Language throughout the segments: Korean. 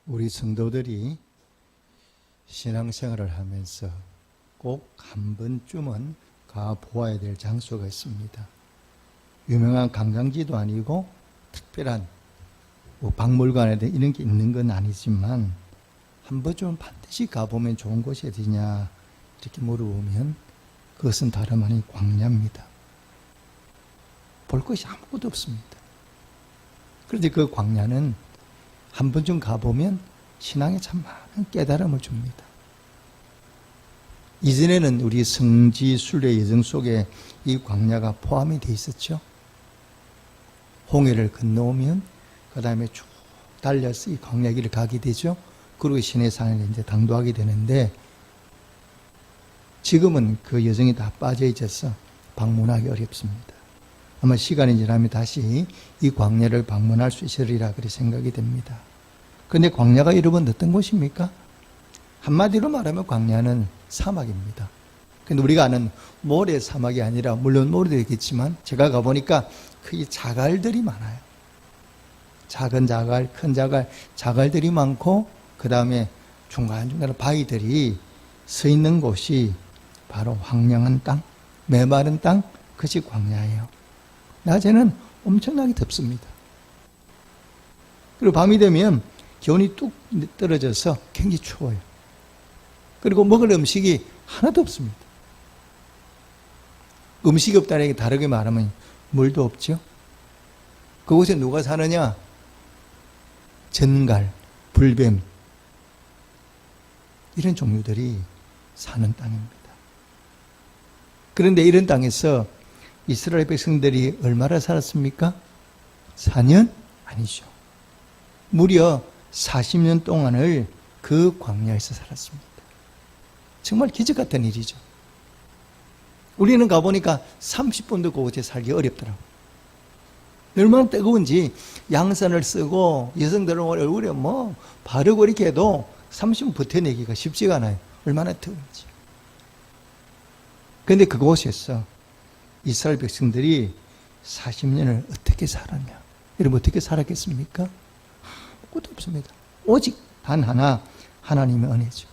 우리 성도들이 신앙생활을 하면서 꼭 한 번쯤은 가보아야 될 장소가 있습니다. 유명한 관광지도 아니고 특별한 박물관에 이런 게 있는 건 아니지만 한 번쯤은 반드시 가보면 좋은 곳이 어디냐 이렇게 물어보면 그것은 다름 아닌 광야입니다. 볼 것이 아무것도 없습니다. 그런데 그 광야는 한 번쯤 가보면 신앙에 참 많은 깨달음을 줍니다. 이전에는 우리 성지 순례 여정 속에 이 광야가 포함이 되어 있었죠. 홍해를 건너오면 그 다음에 쭉 달려서 이 광야 길을 가게 되죠. 그리고 시내산을 이제 당도하게 되는데 지금은 그 여정이 다 빠져 있어서 방문하기 어렵습니다. 아마 시간이 지나면 다시 이 광야를 방문할 수 있으리라 그렇게 생각이 됩니다. 그런데 광야가 여러분 어떤 곳입니까? 한마디로 말하면 광야는 사막입니다. 근데 우리가 아는 모래 사막이 아니라 물론 모래도 있겠지만 제가 가보니까 크게 자갈들이 많아요. 작은 자갈, 큰 자갈, 자갈들이 많고 그 다음에 중간중간에 바위들이 서 있는 곳이 바로 황량한 땅, 메마른 땅, 그것이 광야예요. 낮에는 엄청나게 덥습니다. 그리고 밤이 되면 기온이 뚝 떨어져서 굉장히 추워요. 그리고 먹을 음식이 하나도 없습니다. 음식이 없다는 게 다르게 말하면 물도 없죠. 그곳에 누가 사느냐? 전갈, 불뱀 이런 종류들이 사는 땅입니다. 그런데 이런 땅에서 이스라엘 백성들이 얼마나 살았습니까? 4년? 아니죠. 무려 40년 동안을 그 광야에서 살았습니다. 정말 기적 같은 일이죠. 우리는 가보니까 30분도 그곳에 살기 어렵더라고요. 얼마나 뜨거운지 양산을 쓰고 여성들은 얼굴에 바르고 이렇게 해도 30분 버텨내기가 쉽지가 않아요. 얼마나 뜨거운지. 그런데 그곳에서 이스라엘 백성들이 40년을 어떻게 살았냐? 여러분 어떻게 살았겠습니까? 아무것도 없습니다. 오직 단 하나, 하나님의 은혜죠.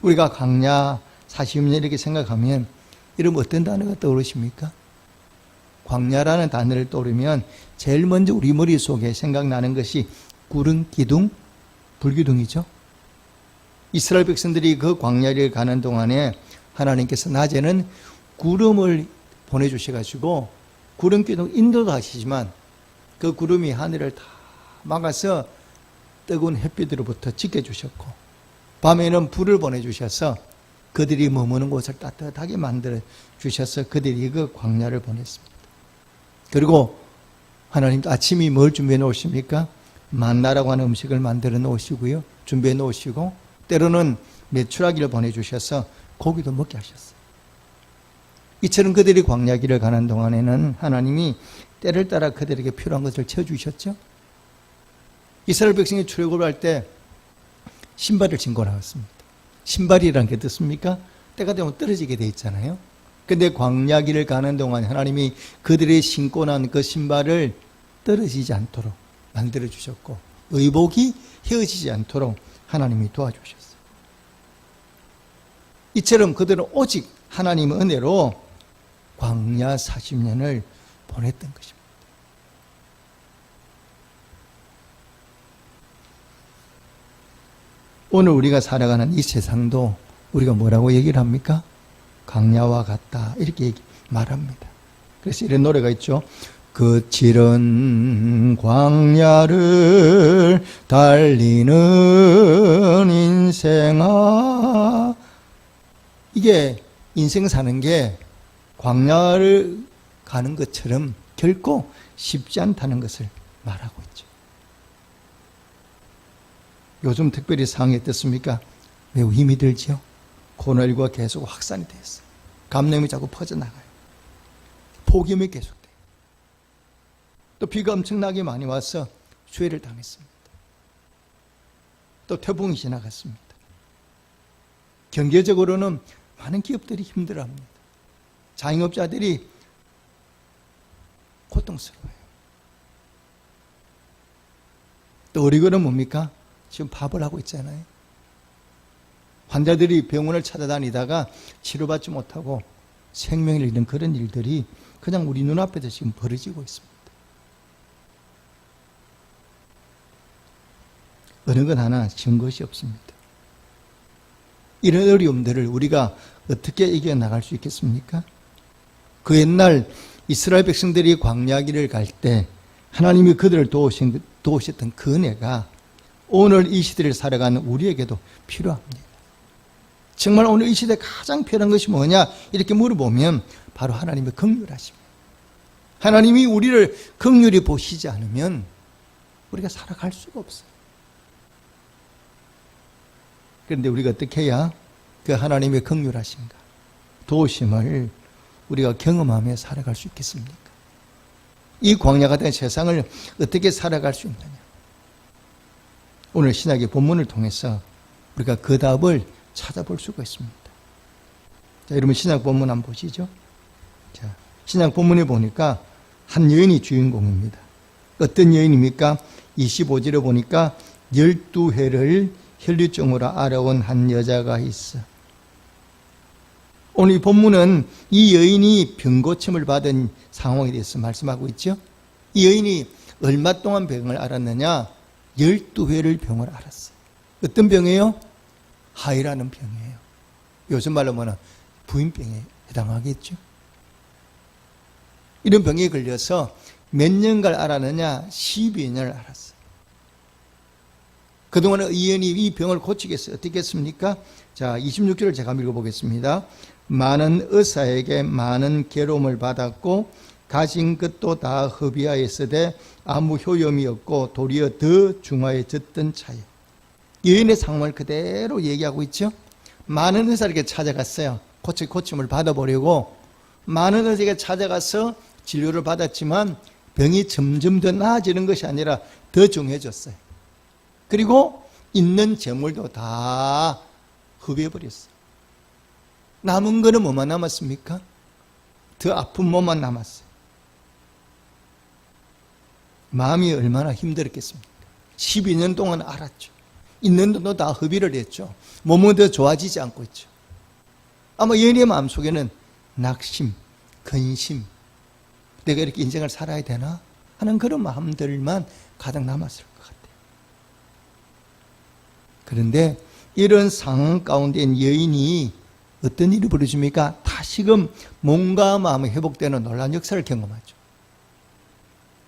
우리가 광야 40년 이렇게 생각하면 여러분 어떤 단어가 떠오르십니까? 광야라는 단어를 떠오르면 제일 먼저 우리 머릿속에 생각나는 것이 구름, 기둥, 불기둥이죠. 이스라엘 백성들이 그 광야를 가는 동안에 하나님께서 낮에는 구름을 보내주셔가지고 구름 기둥 인도도 하시지만 그 구름이 하늘을 다 막아서 뜨거운 햇빛으로부터 지켜주셨고 밤에는 불을 보내주셔서 그들이 머무는 곳을 따뜻하게 만들어 주셔서 그들이 그 광야를 보냈습니다. 그리고 하나님도 아침이 뭘 준비해 놓으십니까? 만나라고 하는 음식을 만들어 놓으시고요. 준비해 놓으시고 때로는 메추라기를 보내주셔서 고기도 먹게 하셨어요. 이처럼 그들이 광야길을 가는 동안에는 하나님이 때를 따라 그들에게 필요한 것을 채워주셨죠. 이스라엘 백성이 출애굽을 할 때 신발을 신고 나왔습니다. 신발이란 게 어떻습니까? 때가 되면 떨어지게 돼 있잖아요. 근데 광야길을 가는 동안 하나님이 그들이 신고 난 그 신발을 떨어지지 않도록 만들어 주셨고 의복이 헤어지지 않도록 하나님이 도와주셨어요. 이처럼 그들은 오직 하나님의 은혜로 광야 40년을 보냈던 것입니다. 오늘 우리가 살아가는 이 세상도 우리가 뭐라고 얘기를 합니까? 광야와 같다 이렇게 말합니다. 그래서 이런 노래가 있죠. 거칠은 광야를 달리는 인생아. 이게 인생 사는 게 광야를 가는 것처럼 결코 쉽지 않다는 것을 말하고 있죠. 요즘 특별히 상황이 어떻습니까? 매우 힘이 들죠. 코로나19가 계속 확산이 됐어요. 감염이 자꾸 퍼져나가요. 폭염이 계속돼요. 또 비가 엄청나게 많이 와서 수해를 당했습니다. 또 태풍이 지나갔습니다. 경제적으로는 많은 기업들이 힘들어합니다. 자영업자들이 고통스러워요. 또 우리는 뭡니까? 지금 파업을 하고 있잖아요. 환자들이 병원을 찾아다니다가 치료받지 못하고 생명을 잃는 그런 일들이 그냥 우리 눈앞에서 지금 벌어지고 있습니다. 어느 것 하나 쉬운 것이 없습니다. 이런 어려움들을 우리가 어떻게 이겨나갈 수 있겠습니까? 그 옛날 이스라엘 백성들이 광야길을 갈 때 하나님이 그들을 도우셨던 그 은혜가 오늘 이 시대를 살아가는 우리에게도 필요합니다. 정말 오늘 이 시대에 가장 필요한 것이 뭐냐 이렇게 물어보면 바로 하나님의 긍휼하십니다. 하나님이 우리를 긍휼히 보시지 않으면 우리가 살아갈 수가 없어요. 그런데 우리가 어떻게 해야 그 하나님의 긍휼하심과 도우심을 우리가 경험하며 살아갈 수 있겠습니까? 이 광야 같은 세상을 어떻게 살아갈 수 있느냐? 오늘 신약의 본문을 통해서 우리가 그 답을 찾아볼 수가 있습니다. 자, 여러분 신약 본문 한번 보시죠. 자, 신약 본문에 보니까 한 여인이 주인공입니다. 어떤 여인입니까? 25절에 보니까 12회를 혈류증으로 알아온 한 여자가 있어. 오늘 이 본문은 이 여인이 병고침을 받은 상황에 대해서 말씀하고 있죠. 이 여인이 얼마 동안 병을 앓았느냐? 12회를 병을 앓았어요. 어떤 병이에요? 하이라는 병이에요. 요즘 말로 뭐는 부인병에 해당하겠죠. 이런 병에 걸려서 몇 년간 앓았느냐? 12년을 앓았어요. 그동안 이 여인이 이 병을 고치겠어요. 어떻게 했습니까? 자, 26절을 제가 읽어보겠습니다. 많은 의사에게 많은 괴로움을 받았고 가진 것도 다 허비하였으되 아무 효험이 없고 도리어 더 중하여졌던 차에. 여인의 상황을 그대로 얘기하고 있죠. 많은 의사에게 찾아갔어요. 고침을 받아보려고 많은 의사에게 찾아가서 진료를 받았지만 병이 점점 더 나아지는 것이 아니라 더 중해졌어요. 그리고 있는 재물도 다 허비해버렸어요. 남은 거는 뭐만 남았습니까? 더 아픈 몸만 남았어요. 마음이 얼마나 힘들었겠습니까? 12년 동안 알았죠. 있는 돈도 다 허비를 했죠. 몸은 더 좋아지지 않고 있죠. 아마 여인의 마음속에는 낙심, 근심, 내가 이렇게 인생을 살아야 되나 하는 그런 마음들만 가득 남았을 것 같아요. 그런데 이런 상황 가운데 있는 여인이 어떤 일이 벌어집니까? 다시금 몸과 마음이 회복되는 놀라운 역사를 경험하죠.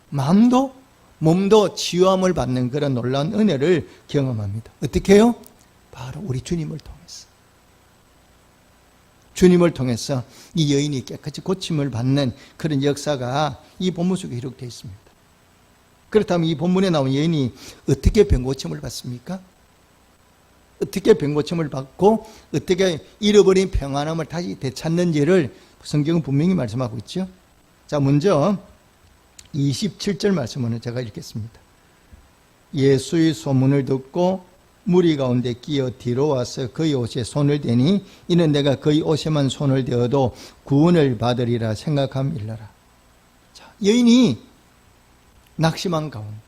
마음도 몸도 치유함을 받는 그런 놀라운 은혜를 경험합니다. 어떻게 해요? 바로 우리 주님을 통해서. 주님을 통해서 이 여인이 깨끗이 고침을 받는 그런 역사가 이 본문 속에 기록되어 있습니다. 그렇다면 이 본문에 나온 여인이 어떻게 병고침을 받습니까? 어떻게 병고침을 받고 어떻게 잃어버린 평안함을 다시 되찾는지를 성경은 분명히 말씀하고 있죠. 자, 먼저 27절 말씀을 제가 읽겠습니다. 예수의 소문을 듣고 무리 가운데 끼어 뒤로 와서 그의 옷에 손을 대니 이는 내가 그의 옷에만 손을 대어도 구원을 받으리라 생각함일러라. 자, 여인이 낙심한 가운데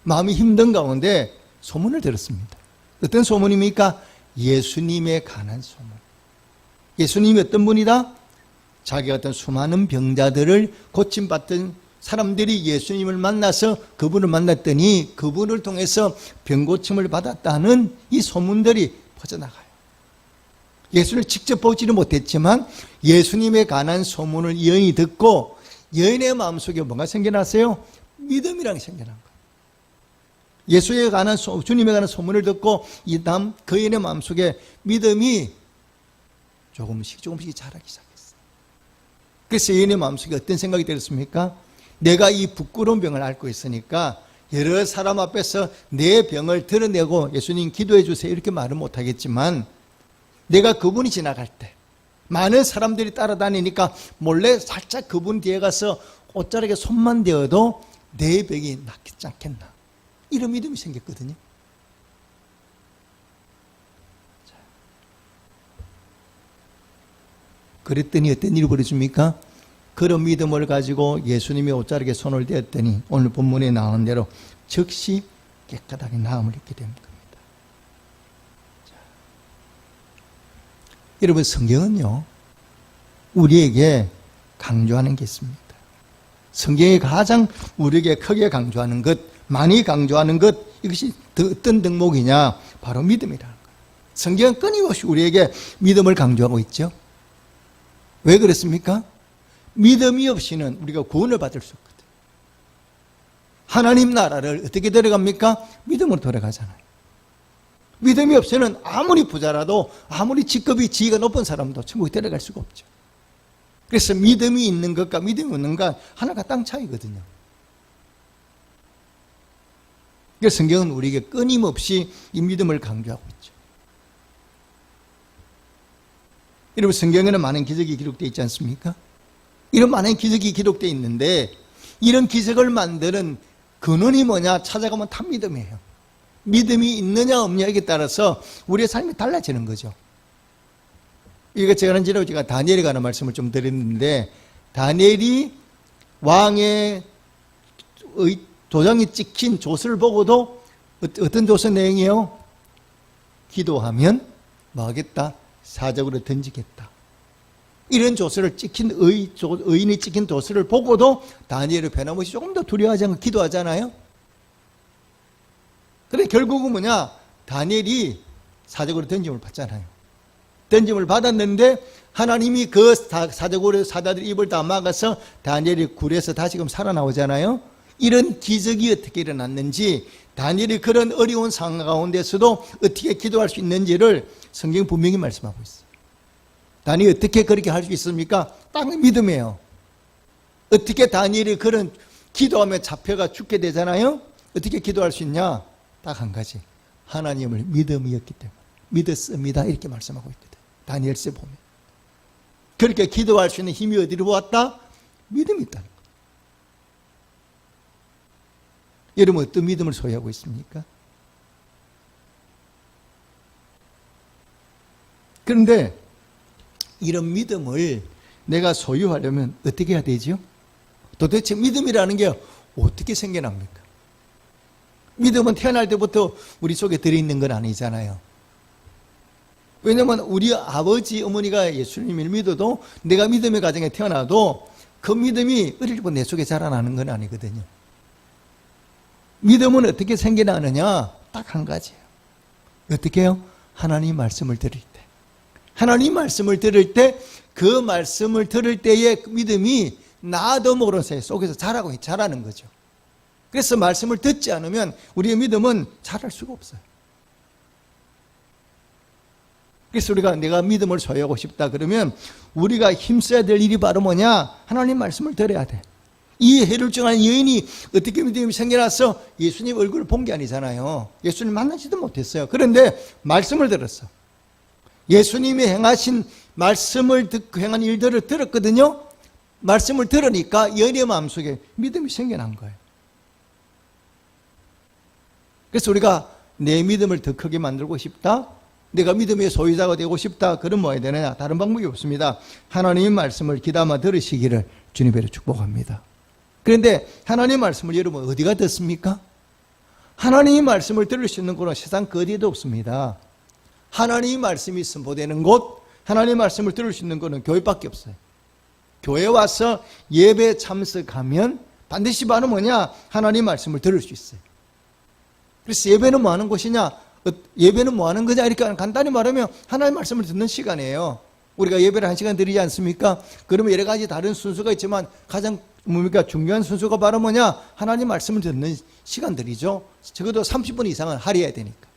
마음이 힘든 가운데 소문을 들었습니다. 어떤 소문입니까? 예수님에 관한 소문. 예수님이 어떤 분이다? 자기가 어떤 수많은 병자들을 고침받던 사람들이 예수님을 만나서 그분을 만났더니 그분을 통해서 병고침을 받았다는 이 소문들이 퍼져나가요. 예수를 직접 보지는 못했지만 예수님에 관한 소문을 여인이 듣고 여인의 마음속에 뭐가 생겨났어요? 믿음이란 게 생겨난 거예요. 예수에 관한 주님에 관한 소문을 듣고 이 다음 그 여인의 마음속에 믿음이 조금씩 자라기 시작했어요. 그래서 여인의 마음속에 어떤 생각이 들었습니까? 내가 이 부끄러운 병을 앓고 있으니까 여러 사람 앞에서 내 병을 드러내고 예수님 기도해 주세요 이렇게 말은 못하겠지만 내가 그분이 지나갈 때 많은 사람들이 따라다니니까 몰래 살짝 그분 뒤에 가서 옷자락에 손만 대어도 내 병이 낫겠지 않겠나 이런 믿음이 생겼거든요. 그랬더니 어떤 일이 벌어집니까? 그런 믿음을 가지고 예수님이 옷자락에 손을 대었더니 오늘 본문에 나오는 대로 즉시 깨끗하게 나음을 입게 되는 겁니다. 자. 여러분, 성경은요, 우리에게 강조하는 게 있습니다. 성경이 가장 우리에게 크게 강조하는 것, 많이 강조하는 것, 이것이 어떤 덕목이냐? 바로 믿음이라는 거예요. 성경은 끊임없이 우리에게 믿음을 강조하고 있죠. 왜 그렇습니까? 믿음이 없이는 우리가 구원을 받을 수 없거든요. 하나님 나라를 어떻게 들어갑니까? 믿음으로 들어가잖아요. 믿음이 없이는 아무리 부자라도, 아무리 직급이 지위가 높은 사람도 천국에 들어갈 수가 없죠. 그래서 믿음이 있는 것과 믿음이 없는 것 하나가 땅 차이거든요. 그래서 성경은 우리에게 끊임없이 이 믿음을 강조하고 있죠. 여러분, 성경에는 많은 기적이 기록되어 있지 않습니까? 이런 많은 기적이 기록되어 있는데 이런 기적을 만드는 근원이 뭐냐 찾아가면 다 믿음이에요. 믿음이 있느냐 없느냐에 따라서 우리의 삶이 달라지는 거죠. 이거 지난주에 제가 다니엘에 관한 말씀을 좀 드렸는데, 다니엘이 왕의 도장이 찍힌 조서를 보고도 어떤 조서 내용이에요? 기도하면 뭐 하겠다? 사적으로 던지겠다. 이런 조서를 찍힌 의인이 찍힌 조서를 보고도 다니엘이 변함없이 조금 더 두려워하지 않고 기도하잖아요. 그런데 결국은 뭐냐? 다니엘이 사적으로 던짐을 받잖아요. 던짐을 받았는데 하나님이 그 사적으로 사자들 입을 다 막아서 다니엘이 굴에서 다시금 살아나오잖아요. 이런 기적이 어떻게 일어났는지, 다니엘이 그런 어려운 상황 가운데서도 어떻게 기도할 수 있는지를 성경이 분명히 말씀하고 있어요. 다니엘이 어떻게 그렇게 할 수 있습니까? 딱 믿음이에요. 어떻게 다니엘이 그런 기도하며 잡혀가 죽게 되잖아요. 어떻게 기도할 수 있냐? 딱 한 가지, 하나님을 믿음이었기 때문에 믿었습니다, 이렇게 말씀하고 있거든요. 다니엘서에 보면 그렇게 기도할 수 있는 힘이 어디로 왔다? 믿음이 있다는 거예요. 여러분, 어떤 믿음을 소유하고 있습니까? 그런데 이런 믿음을 내가 소유하려면 어떻게 해야 되죠? 도대체 믿음이라는 게 어떻게 생겨납니까? 믿음은 태어날 때부터 우리 속에 들어있는 건 아니잖아요. 왜냐하면 우리 아버지, 어머니가 예수님을 믿어도, 내가 믿음의 가정에 태어나도 그 믿음이 어릴 때부터 내 속에 자라나는 건 아니거든요. 믿음은 어떻게 생겨나느냐? 딱 한 가지예요. 어떻게 해요? 하나님 말씀을 들을 때. 하나님 말씀을 들을 때, 그 말씀을 들을 때의 믿음이 나도 모르는 사이 속에서 자라는 거죠. 그래서 말씀을 듣지 않으면 우리의 믿음은 자랄 수가 없어요. 그래서 우리가 내가 믿음을 소유하고 싶다 그러면 우리가 힘써야 될 일이 바로 뭐냐? 하나님 말씀을 들어야 돼. 이 혈루증한 여인이 어떻게 믿음이 생겨나서 예수님 얼굴을 본 게 아니잖아요. 예수님 만나지도 못했어요. 그런데 말씀을 들었어. 예수님이 행하신 말씀을 듣고 행한 일들을 들었거든요. 말씀을 들으니까 여인의 마음속에 믿음이 생겨난 거예요. 그래서 우리가 내 믿음을 더 크게 만들고 싶다, 내가 믿음의 소유자가 되고 싶다, 그럼 뭐 해야 되느냐? 다른 방법이 없습니다. 하나님의 말씀을 귀담아 들으시기를 주님으로 축복합니다. 그런데 하나님의 말씀을 여러분 어디가 듣습니까? 하나님의 말씀을 들을 수 있는 곳은 세상 그 어디에도 없습니다. 하나님의 말씀이 선포되는 곳, 하나님의 말씀을 들을 수 있는 곳은 교회밖에 없어요. 교회 와서 예배 참석하면 반드시 바로 뭐냐? 하나님의 말씀을 들을 수 있어요. 그래서 예배는 뭐 하는 곳이냐? 예배는 뭐 하는 거냐? 이렇게 간단히 말하면 하나님의 말씀을 듣는 시간이에요. 우리가 예배를 1시간 드리지 않습니까? 그러면 여러 가지 다른 순서가 있지만 가장 뭡니까? 중요한 순서가 바로 뭐냐? 하나님 말씀을 듣는 시간들이죠. 적어도 30분 이상은 할애해야 되니까.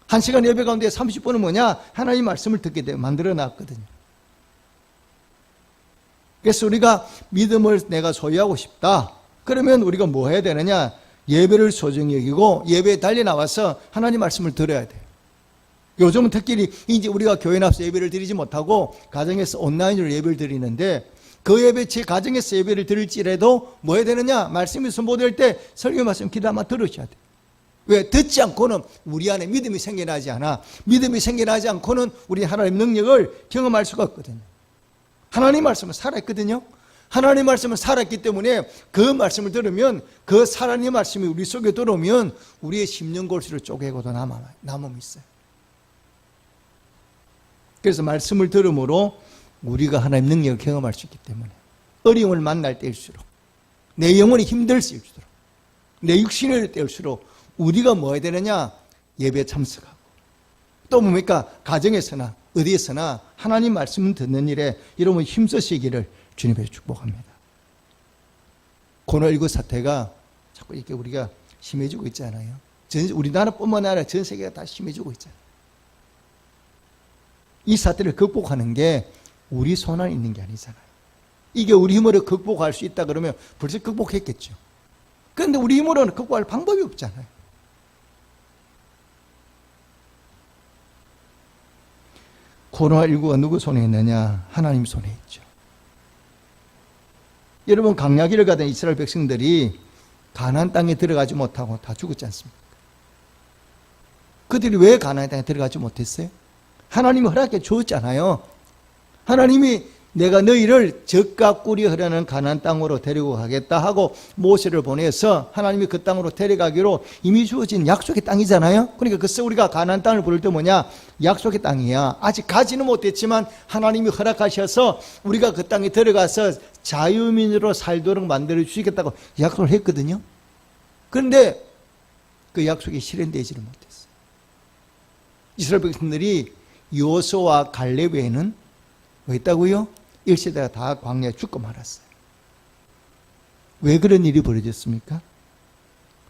1시간 예배 가운데 30분은 뭐냐? 하나님 말씀을 듣게 돼 만들어 놨거든요. 그래서 우리가 믿음을 내가 소유하고 싶다. 그러면 우리가 뭐 해야 되느냐? 예배를 소중히 여기고 예배에 달려 나와서 하나님 말씀을 들어야 돼요. 요즘은 특히 이제 우리가 교회 나와서 예배를 드리지 못하고 가정에서 온라인으로 예배를 드리는데, 그 예배 제 가정에서 예배를 드릴지라도 뭐 해야 되느냐? 말씀이 선포될 때 설교 말씀 기도하면 들으셔야 돼요. 왜? 듣지 않고는 우리 안에 믿음이 생겨나지 않아. 믿음이 생겨나지 않고는 우리 하나님의 능력을 경험할 수가 없거든요. 하나님 말씀은 살아있거든요. 하나님의 말씀은 살았기 때문에 그 말씀을 들으면 그 살아있는 말씀이 우리 속에 들어오면 우리의 심령골수를 쪼개고도 남음이 있어요. 그래서 말씀을 들음으로 우리가 하나님 능력을 경험할 수 있기 때문에 어려움을 만날 때일수록 내 영혼이 힘들수록 내 육신을 때일수록 우리가 뭐 해야 되느냐? 예배에 참석하고 또 뭡니까? 가정에서나 어디에서나 하나님 말씀 듣는 일에 여러분 힘쓰시기를 주님의 축복합니다. 코로나19 사태가 자꾸 이렇게 우리가 심해지고 있잖아요. 우리나라뿐만 아니라 전 세계가 다 심해지고 있잖아요. 이 사태를 극복하는 게 우리 손 안에 있는 게 아니잖아요. 이게 우리 힘으로 극복할 수 있다 그러면 벌써 극복했겠죠. 그런데 우리 힘으로는 극복할 방법이 없잖아요. 코로나19가 누구 손에 있느냐? 하나님 손에 있죠. 여러분 광야길을 가던 이스라엘 백성들이 가나안 땅에 들어가지 못하고 다 죽었지 않습니까? 그들이 왜 가나안 땅에 들어가지 못했어요? 하나님이 허락해 주었잖아요. 하나님이 내가 너희를 젖과 꿀이 흐르는 가나안 땅으로 데리고 가겠다 하고 모세를 보내서 하나님이 그 땅으로 데려가기로 이미 주어진 약속의 땅이잖아요. 그러니까 그래서 우리가 가나안 땅을 부를 때 뭐냐? 약속의 땅이야. 아직 가지는 못했지만 하나님이 허락하셔서 우리가 그 땅에 들어가서 자유민으로 살도록 만들어 주시겠다고 약속을 했거든요. 그런데 그 약속이 실현되지를 못했어요. 이스라엘 백성들이 여호수아와 갈렙 외에는 뭐 있다고요? 1세대가 다 광야에 죽고 말았어요. 왜 그런 일이 벌어졌습니까?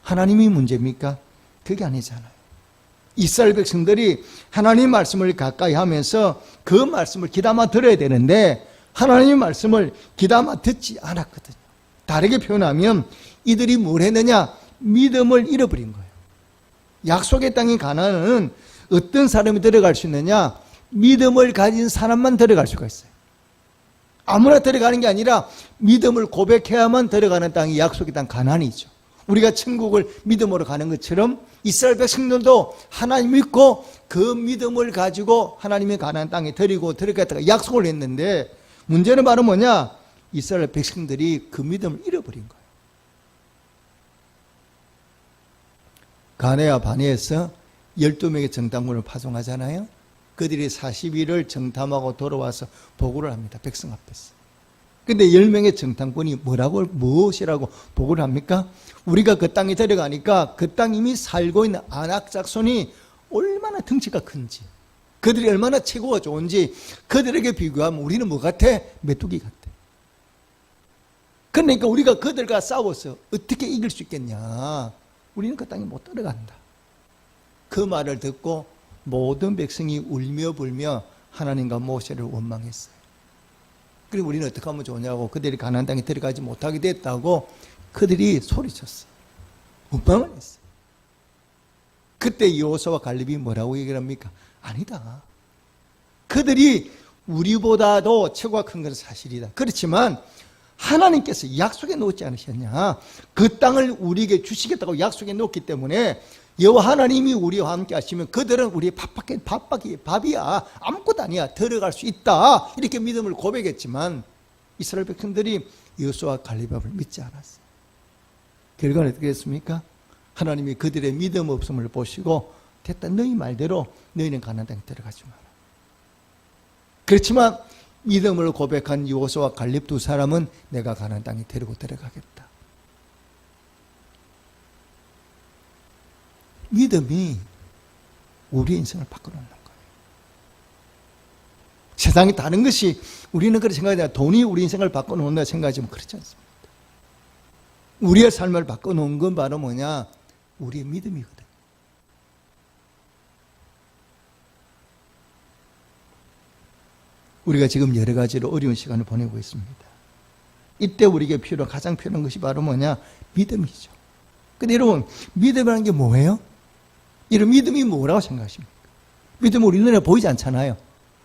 하나님이 문제입니까? 그게 아니잖아요. 이스라엘 백성들이 하나님 말씀을 가까이 하면서 그 말씀을 귀담아 들어야 되는데 하나님의 말씀을 귀담아 듣지 않았거든요. 다르게 표현하면 이들이 뭘 했느냐? 믿음을 잃어버린 거예요. 약속의 땅인 가나안은 어떤 사람이 들어갈 수 있느냐? 믿음을 가진 사람만 들어갈 수가 있어요. 아무나 들어가는 게 아니라 믿음을 고백해야만 들어가는 땅이 약속의 땅 가나안이죠. 우리가 천국을 믿음으로 가는 것처럼 이스라엘 백성들도 하나님 믿고 그 믿음을 가지고 하나님의 가나안 땅에 데리고 들어갔다가 약속을 했는데 문제는 바로 뭐냐? 이스라엘 백성들이 그 믿음을 잃어버린 거예요. 가네와 바네에서 12명의 정탐꾼을 파송하잖아요. 그들이 40일을 정탐하고 돌아와서 보고를 합니다. 백성 앞에서. 근데 10명의 정탐꾼이 무엇이라고 보고를 합니까? 우리가 그 땅에 데려가니까 그 땅 이미 살고 있는 아낙 짝손이 얼마나 덩치가 큰지, 그들이 얼마나 체구가 좋은지 그들에게 비교하면 우리는 뭐 같아? 메뚜기 같아. 그러니까 우리가 그들과 싸워서 어떻게 이길 수 있겠냐? 우리는 그 땅에 못 들어간다. 그 말을 듣고 모든 백성이 울며 불며 하나님과 모세를 원망했어요. 그리고 우리는 어떻게 하면 좋냐고, 그들이 가나안 땅에 들어가지 못하게 됐다고 그들이 소리쳤어요. 원망을 했어요. 그때 여호수아와 갈렙이 뭐라고 얘기를 합니까? 아니다. 그들이 우리보다도 체구가 큰 것은 사실이다. 그렇지만 하나님께서 약속에 놓지 않으셨냐? 그 땅을 우리에게 주시겠다고 약속에 놓기 때문에 여호와 하나님이 우리와 함께 하시면 그들은 우리의 밥이야. 아무것도 아니야. 들어갈 수 있다. 이렇게 믿음을 고백했지만 이스라엘 백성들이 여호수아와 갈렙을 믿지 않았어요. 결과는 어떻게 됐습니까? 하나님이 그들의 믿음 없음을 보시고 됐다. 너희 말대로 너희는 가나안 땅에 들어가지 마라. 그렇지만 믿음을 고백한 여호수아와 갈렙 두 사람은 내가 가나안 땅에 데리고 들어가겠다. 믿음이 우리 인생을 바꿔놓는 거예요. 세상이 다른 것이 우리는 그렇게 생각하지, 돈이 우리 인생을 바꿔놓는다 생각하지만 그렇지 않습니다. 우리의 삶을 바꿔놓은 건 바로 뭐냐? 우리의 믿음이거든. 우리가 지금 여러 가지로 어려운 시간을 보내고 있습니다. 이때 우리에게 가장 필요한 것이 바로 뭐냐? 믿음이죠. 근데 여러분, 믿음이라는 게 뭐예요? 이런 믿음이 뭐라고 생각하십니까? 믿음은 우리 눈에 보이지 않잖아요.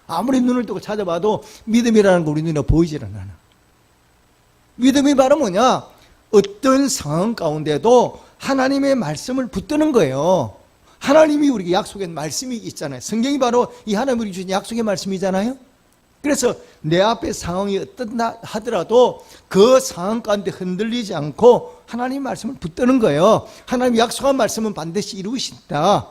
아무리 눈을 뜨고 찾아봐도 믿음이라는 거 우리 눈에 보이질 않아. 믿음이 바로 뭐냐? 어떤 상황 가운데도 하나님의 말씀을 붙드는 거예요. 하나님이 우리에게 약속한 말씀이 있잖아요. 성경이 바로 이 하나님이 주신 약속의 말씀이잖아요. 그래서 내 앞에 상황이 어떻다 하더라도 그 상황 가운데 흔들리지 않고 하나님 말씀을 붙드는 거예요. 하나님 약속한 말씀은 반드시 이루신다.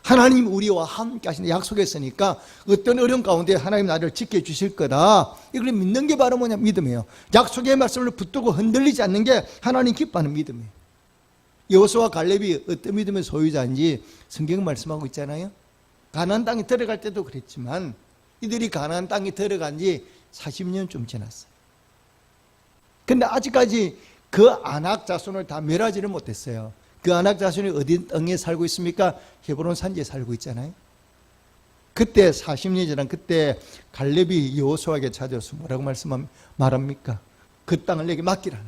하나님 우리와 함께 하신다 약속했으니까 어떤 어려움 가운데 하나님 나를 지켜주실 거다. 이걸 믿는 게 바로 뭐냐? 믿음이에요. 약속의 말씀을 붙들고 흔들리지 않는 게 하나님 기뻐하는 믿음이에요. 여호수아와 갈렙이 어떤 믿음의 소유자인지 성경 말씀하고 있잖아요. 가나안 땅에 들어갈 때도 그랬지만 이들이 가나안 땅에 들어간 지 40년 좀 지났어요. 근데 아직까지 그 아낙 자손을 다 멸하지는 못했어요. 그 아낙 자손이 어디 땅에 살고 있습니까? 헤브론 산지에 살고 있잖아요. 그때 40년이 지난 그때 갈렙이 여호수아에게 찾아와서 뭐라고 말합니까? 그 땅을 내게 맡기라는,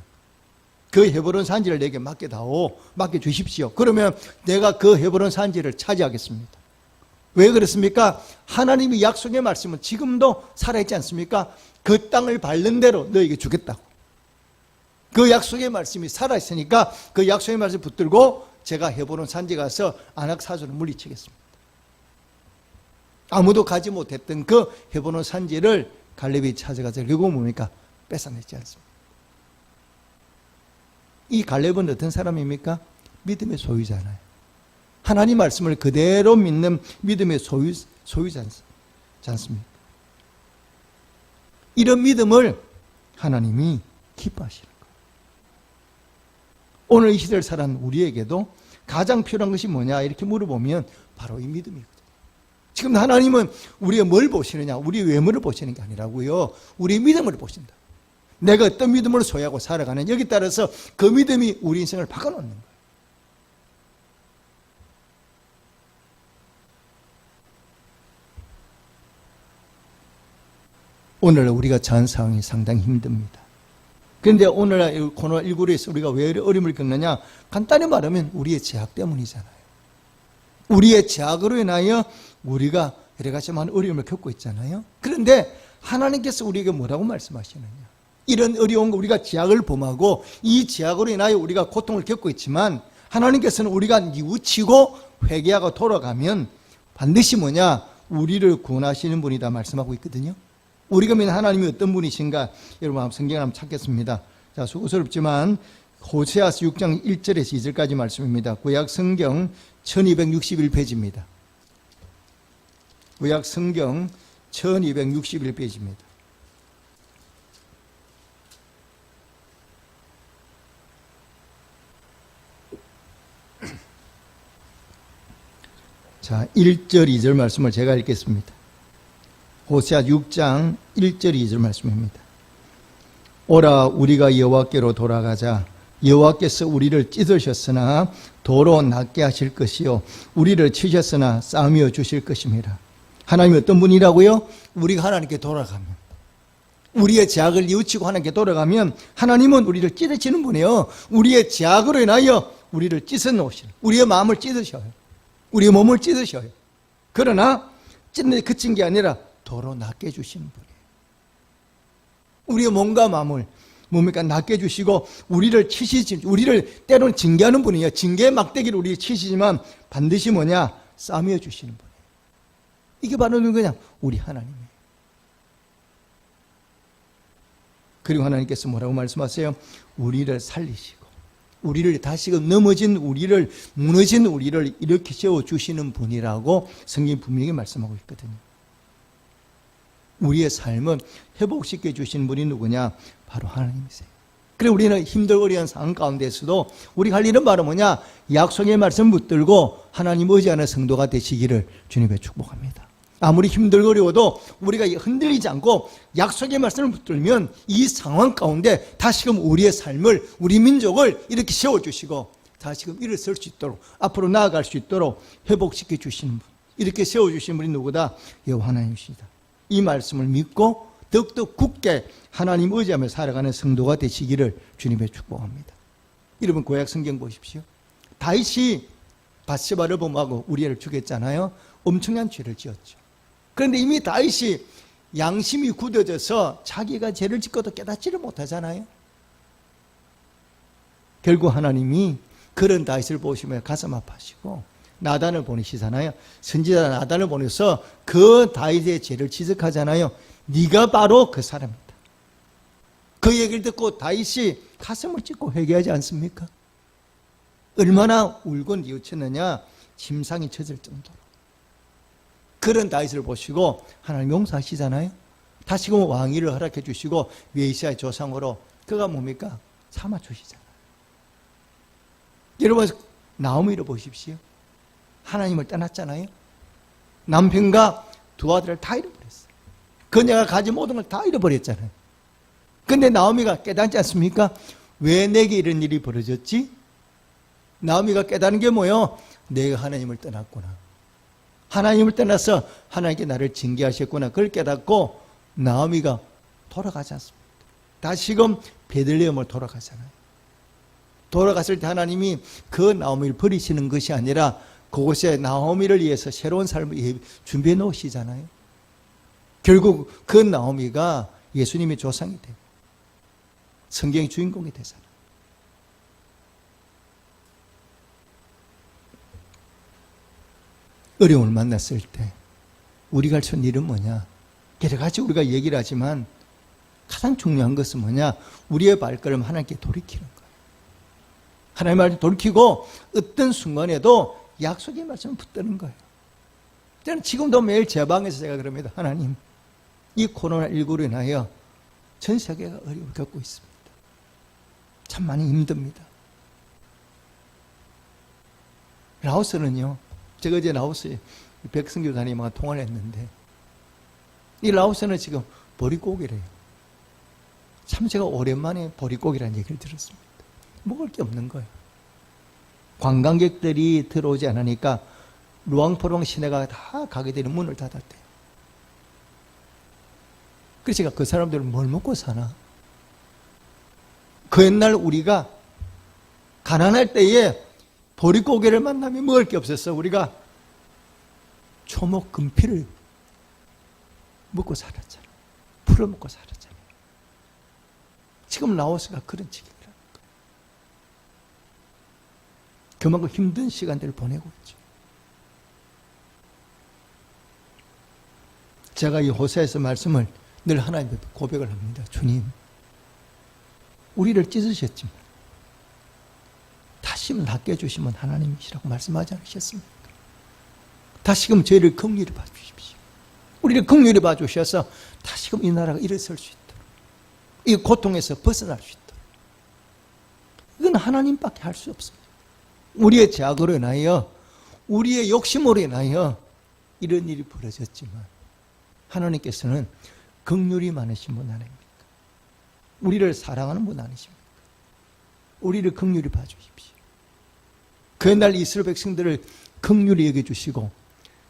그 헤브론 산지를 내게 맡겨다오, 맡겨주십시오. 그러면 내가 그 헤브론 산지를 차지하겠습니다. 왜 그렇습니까? 하나님의 약속의 말씀은 지금도 살아있지 않습니까? 그 땅을 밟는 대로 너에게 주겠다고. 그 약속의 말씀이 살아있으니까 그 약속의 말씀을 붙들고 제가 헤브론 산지 가서 아낙 사손을 물리치겠습니다. 아무도 가지 못했던 그 헤브론 산지를 갈렙이 찾아가서 결국 뭡니까? 뺏어냈지 않습니까? 이 갈렙은 어떤 사람입니까? 믿음의 소유자잖아요. 하나님 말씀을 그대로 믿는 믿음의 소유자 않습니까? 이런 믿음을 하나님이 기뻐하시는 거예요. 오늘 이 시대를 살아가는 우리에게도 가장 필요한 것이 뭐냐 이렇게 물어보면 바로 이 믿음이거든요. 지금 하나님은 우리가 뭘 보시느냐, 우리 외모를 보시는 게 아니라고요. 우리 믿음을 보신다. 내가 어떤 믿음을 소유하고 살아가는 여기 따라서 그 믿음이 우리 인생을 바꿔놓는 거예요. 오늘 우리가 처한 상황이 상당히 힘듭니다. 그런데 오늘 코로나19로 우리가 왜 어려움을 겪느냐? 간단히 말하면 우리의 죄악 때문이잖아요. 우리의 죄악으로 인하여 우리가 여러 가지 많은 어려움을 겪고 있잖아요. 그런데 하나님께서 우리에게 뭐라고 말씀하시느냐? 이런 어려운 우리가 죄악을 범하고 이 죄악으로 인하여 우리가 고통을 겪고 있지만 하나님께서는 우리가 뉘우치고 회개하고 돌아가면 반드시 뭐냐? 우리를 구원하시는 분이다 말씀하고 있거든요. 우리가 믿는 하나님이 어떤 분이신가? 여러분 성경을 한번 찾겠습니다. 자, 수고스럽지만 호세아서 6장 1절에서 2절까지 말씀입니다. 구약 성경 1261페이지입니다. 구약 성경 1261페이지입니다. 자, 1절, 2절 말씀을 제가 읽겠습니다. 호세아 6장 1절 2절 말씀입니다. 오라 우리가 여호와께로 돌아가자. 여호와께서 우리를 찢으셨으나 도로 낫게 하실 것이요 우리를 치셨으나 싸매어 주실 것입니다. 하나님이 어떤 분이라고요? 우리가 하나님께 돌아가면, 우리의 죄악을 뉘우치고 하나님께 돌아가면 하나님은 우리를 찢으시는 분이에요. 우리의 죄악으로 인하여 우리를 찢어 놓으시는, 우리의 마음을 찢으셔요. 우리의 몸을 찢으셔요. 그러나 찢는 데 그친 게 아니라 도로 낫게 해주시는 분이에요. 우리의 몸과 마음을 뭡니까? 낫게 해주시고 우리를 치시지, 우리를 때로는 징계하는 분이에요. 징계의 막대기를 우리 치시지만 반드시 뭐냐? 싸매어 주시는 분이에요. 이게 바로 누구냐? 우리 하나님이에요. 그리고 하나님께서 뭐라고 말씀하세요? 우리를 살리시고 우리를 다시금 넘어진 우리를, 무너진 우리를 이렇게 세워주시는 분이라고 성경이 분명히 말씀하고 있거든요. 우리의 삶은 회복시켜 주신 분이 누구냐? 바로 하나님이세요. 그래 우리는 힘들고 어려운 상황 가운데서도 우리가 할 일은 바로 뭐냐? 약속의 말씀 붙들고 하나님 의지하는 성도가 되시기를 주님의 축복합니다. 아무리 힘들고 어려워도 우리가 흔들리지 않고 약속의 말씀을 붙들면 이 상황 가운데 다시금 우리의 삶을, 우리 민족을 이렇게 세워주시고 다시금 일어설 수 있도록, 앞으로 나아갈 수 있도록 회복시켜 주시는 분, 이렇게 세워주신 분이 누구다? 여호와 하나님이시다. 이 말씀을 믿고 더욱더 굳게 하나님 의지하며 살아가는 성도가 되시기를 주님의 축복합니다. 여러분 구약 성경 보십시오. 다윗이 밧세바를 범하고 우리아를 죽였잖아요. 엄청난 죄를 지었죠. 그런데 이미 다윗이 양심이 굳어져서 자기가 죄를 짓고도 깨닫지를 못하잖아요. 결국 하나님이 그런 다윗을 보시며 가슴 아파하시고 나단을 보내시잖아요. 선지자 나단을 보내서 그 다윗의 죄를 지적하잖아요. 네가 바로 그 사람이다. 그 얘기를 듣고 다윗이 가슴을 찢고 회개하지 않습니까? 얼마나 울고 뉘우쳤느냐, 침상이 젖을 정도로. 그런 다윗을 보시고 하나님 용서하시잖아요. 다시금 왕위를 허락해 주시고 메시아의 조상으로 그가 뭡니까? 삼아 주시잖아요. 여러분 나오미를 보십시오. 하나님을 떠났잖아요. 남편과 두 아들을 다 잃어버렸어요. 그녀가 가진 모든 걸 다 잃어버렸잖아요. 근데 나오미가 깨닫지 않습니까? 왜 내게 이런 일이 벌어졌지? 나오미가 깨닫는 게 뭐예요? 내가 하나님을 떠났구나. 하나님을 떠나서 하나님께 나를 징계하셨구나. 그걸 깨닫고 나오미가 돌아가지 않습니다. 다시금 베들레헴으로 돌아가잖아요. 돌아갔을 때 하나님이 그 나오미를 버리시는 것이 아니라 그곳에 나오미를 위해서 새로운 삶을 준비해 놓으시잖아요. 결국 그 나오미가 예수님의 조상이 되고 성경의 주인공이 되잖아요. 어려움을 만났을 때 우리가 할 수 있는 일은 뭐냐? 여러 가지 우리가 얘기를 하지만 가장 중요한 것은 뭐냐? 우리의 발걸음 하나님께 돌이키는 거예요. 하나님 말을 돌이키고 어떤 순간에도 약속의 말씀을 붙드는 거예요. 저는 지금도 매일 제 방에서 제가 그럽니다. 하나님, 이 코로나19로 인하여 전 세계가 어려움을 겪고 있습니다. 참 많이 힘듭니다. 라오스는요, 제가 어제 라오스에 백승규 단임과 통화를 했는데 이 라오스는 지금 보릿고기래요. 참 제가 오랜만에 보릿고기라는 얘기를 들었습니다. 먹을 게 없는 거예요. 관광객들이 들어오지 않으니까 루앙프롱 시내가 다 가게 되는 문을 닫았대요. 그래서 제가 그 사람들은 뭘 먹고 사나? 그 옛날 우리가 가난할 때에 보릿고개를 만나면 먹을 게 없었어. 우리가 초목 금피를 먹고 살았잖아. 풀어 먹고 살았잖아. 지금 라오스가 그런 지경이라는 거예요. 그만큼 힘든 시간들을 보내고 있죠. 제가 이 호세에서 말씀을 늘 하나님께 고백을 합니다. 주님, 우리를 찢으셨지만 다시금 낫게 해주시면 하나님이시라고 말씀하지 않으셨습니까? 다시금 저희를 긍휼히 봐주십시오. 우리를 긍휼히 봐주셔서 다시금 이 나라가 일어설 수 있도록, 이 고통에서 벗어날 수 있도록. 이건 하나님밖에 할 수 없습니다. 우리의 죄악으로 인하여, 우리의 욕심으로 인하여 이런 일이 벌어졌지만 하나님께서는 긍휼이 많으신 분 아닙니까? 우리를 사랑하는 분 아니십니까? 우리를 긍휼히 봐주십시오. 그 옛날 이스라엘 백성들을 긍휼히 여겨주시고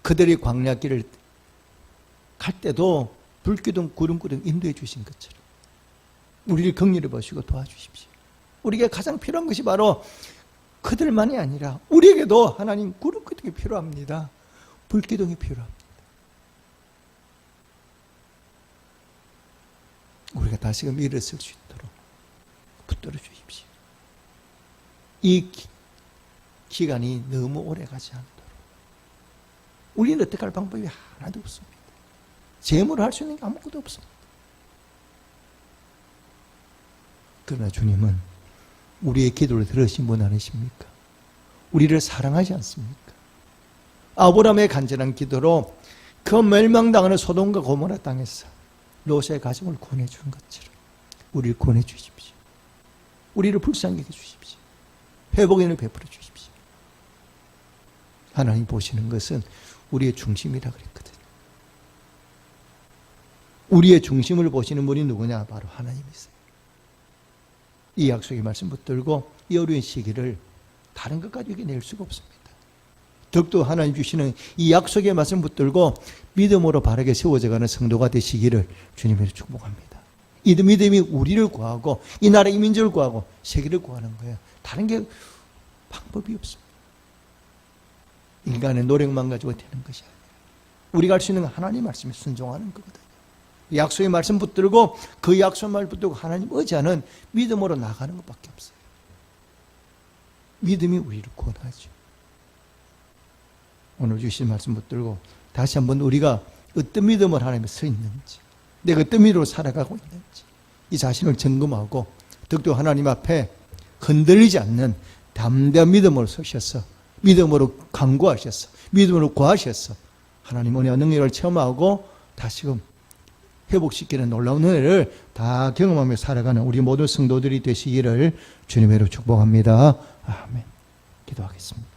그들의 광야길을 갈 때도 불기둥 구름구름 인도해 주신 것처럼 우리를 긍휼히 보시고 도와주십시오. 우리에게 가장 필요한 것이 바로 그들만이 아니라 우리에게도 하나님 구름기둥이 필요합니다. 불기둥이 필요합니다. 우리가 다시금 일어설 수 있도록 붙들어 주십시오. 이 기간이 너무 오래 가지 않도록. 우리는 어떻게 할 방법이 하나도 없습니다. 재물을 할 수 있는 게 아무것도 없습니다. 그러나 주님은 우리의 기도를 들으신 분 아니십니까? 우리를 사랑하지 않습니까? 아브라함의 간절한 기도로 그 멸망당하는 소돔과 고모라 땅에서 롯의 가정을 구원해준 것처럼 우리를 구원해 주십시오. 우리를 불쌍히 여겨 주십시오. 회복인을 베풀어 주십시오. 하나님 보시는 것은 우리의 중심이라 그랬거든요. 우리의 중심을 보시는 분이 누구냐? 바로 하나님이세요. 이 약속의 말씀 붙들고 이 어려운 시기를 다른 것까지 이겨낼 수가 없습니다. 더욱더 하나님 주시는 이 약속의 말씀 붙들고 믿음으로 바르게 세워져가는 성도가 되시기를 주님으로 축복합니다. 이 믿음이 우리를 구하고 이 나라 이 민족을 구하고 세계를 구하는 거예요. 다른 게 방법이 없습니다. 인간의 노력만 가지고 되는 것이 아니라 우리가 할 수 있는 건 하나님 말씀에 순종하는 거거든요. 약속의 말씀 붙들고 그 약속 말 붙들고 하나님 의지하는 믿음으로 나가는 것밖에 없어요. 믿음이 우리를 구원하죠. 오늘 주신 말씀 붙들고 다시 한번 우리가 어떤 믿음을 하나님에 서 있는지, 내가 어떤 믿음으로 살아가고 있는지 이 자신을 점검하고 더욱더 하나님 앞에 흔들리지 않는 담대한 믿음으로 서셔서 믿음으로 강구하셔서 믿음으로 구하셔서 하나님 은혜와 능력을 체험하고 다시금 회복시키는 놀라운 은혜를 다 경험하며 살아가는 우리 모든 성도들이 되시기를 주님으로 축복합니다. 아멘. 기도하겠습니다.